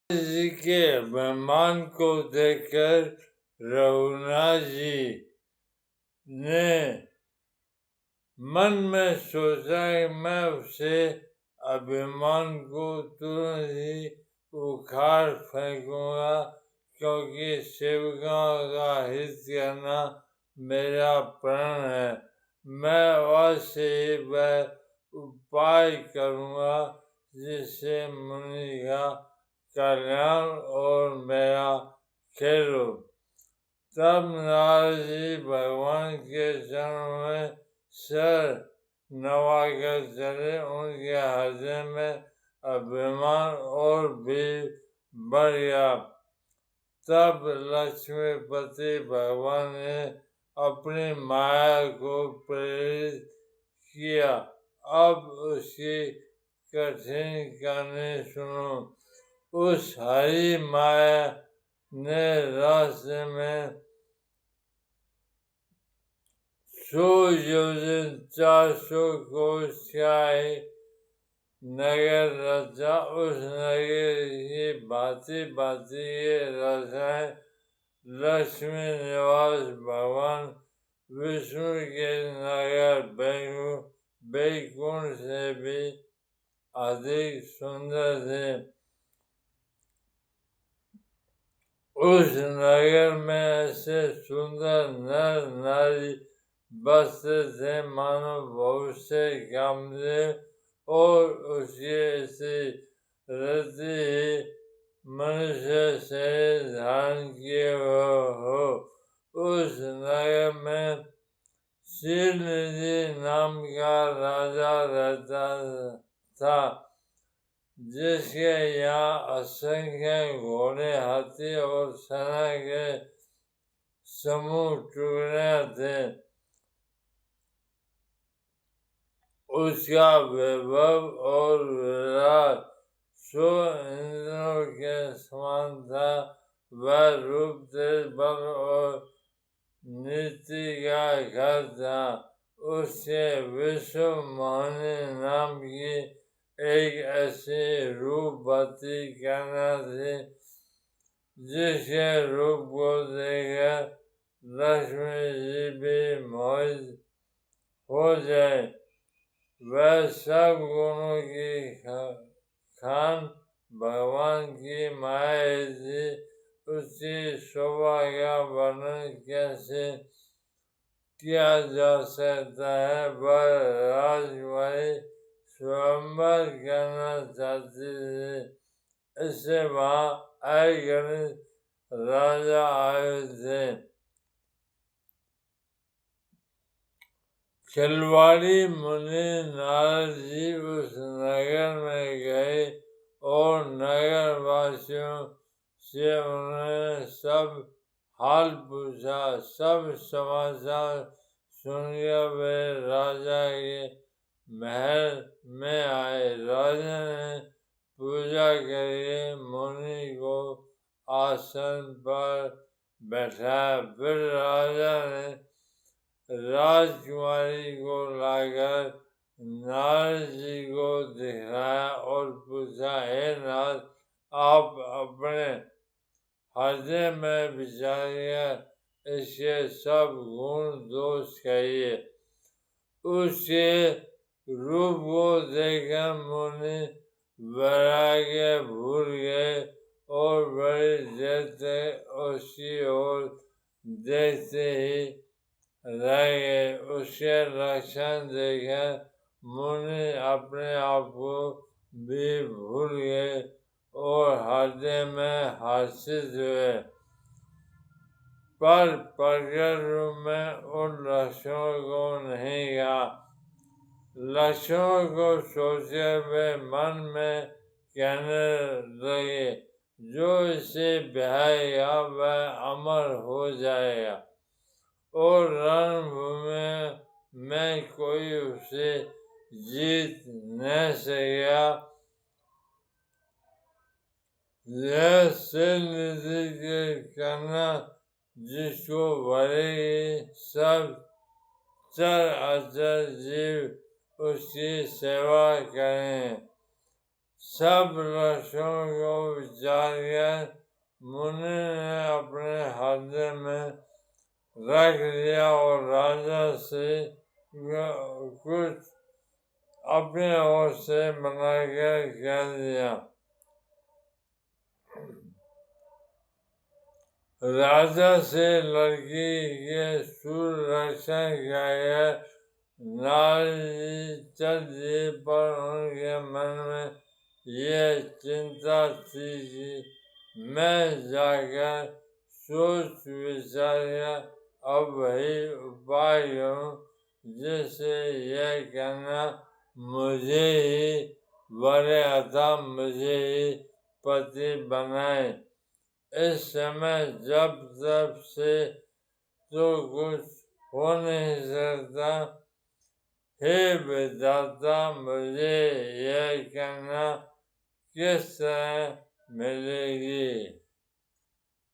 जी के अभिमान को देखकर रघुनाथ जी ने मन में सोचा कि मैं उससे अभिमान को तुरंत ही उखाड़ फेंकूंगा, क्योंकि सेवकों का हित करना मेरा प्रण है। मैं अवश्य ही वह उपाय करूंगा जिससे मुनि का कल्याण और मेरा खेल हो। तब नारद जी भगवान के चरणों में सर नवाकर चले। उनके हृदय में अभिमान और भी बढ़ गया। तब लक्ष्मीपति भगवान ने अपनी माया को प्रेरित किया। अब उसकी कठिन कहानी सुनो। उस हरि माया ने रास्ते में 100 योजन 400 कोस स्याही नगर रचा। उस नगर की भांति भांति ये रचनाएं लक्ष्मी निवास भगवान विष्णु के नगर वैकुंठ से भी अधिक सुंदर थे। उस नगर में ऐसे सुंदर नर नारी बसते थे मानो बहुत से कामदेव और उसके स्त्री रति ही मनुष्य से धारण किए हो। उस नगर में शीलनिधि नाम का राजा रहता था, जिसके यहाँ असंख्य घोड़े, हाथी और सेना के समूह टुकड़ियां थे। उसका वैभव और विराट 100 इंद्रों के समान था। वह रूप, तेज, बल और नीति का घर था। उसके विश्व मोहिनी नाम की एक ऐसी रूपवती कन्या थी, जिसके रूप को देखकर लक्ष्मी जी भी मोहित हो जाए। वह सब गुणों की खान भगवान की माया थी। उसकी शोभा का वर्णन कैसे किया जा सकता है। वह राजकुमारी स्वयंवर करना चाहती थी। इससे वहां अगणित राजा आए थे। खिलवाड़ी मुनि नारद जी उस नगर में गए और नगर वासियों से उन्होंने सब हाल पूछा। सब समाचार सुनकर वे राजा के महल में आए। राजा ने पूजा करके मुनि को आसन पर बैठाया। फिर राजा ने राजकुमारी को लाकर नारद जी को दिखाया और पूछा, हे नाथ, आप अपने हृदय में विचार कर इसके सब गुण दोष कहिए। उसके रूप को देखकर मुनि वैराग्य भूल गए और बड़ी देर तक उसकी ओर देखते ही रह गए। उसके लक्षण देखकर मुनि अपने आप को भी भूल गए और हृदय में हर्षित हुए। पर प्रकट रूप में उन लक्षणों को नहीं कहा। लक्षणों को सोचकर वे मन में कहने लगे, जो इसे ब्याहेगा वह अमर हो जाएगा और रणभूमि में कोई उसे जीत न सकेगा। यह शीलनिधि की कन्या जिसको वरेगी, सब चर अचर जीव उसकी सेवा करें। सब लक्ष्यों को विचार कर मुनि ने अपने हृदय में रख लिया और राजा से कुछ अपने ओर से बनाकर कह दिया। राजा से लड़की के सुरक्षण कर नारी चल दिए, पर उनके मन में ये चिंता थी कि मैं जाकर सोच विचार कर अब वही उपाय करूं जिससे यह कहना मुझे ही वरे अथा मुझे ही पति बनाए। इस समय जब तब से तो कुछ हो नहीं सकता। हे विधाता, मुझे यह कहना किस तरह मिलेगी।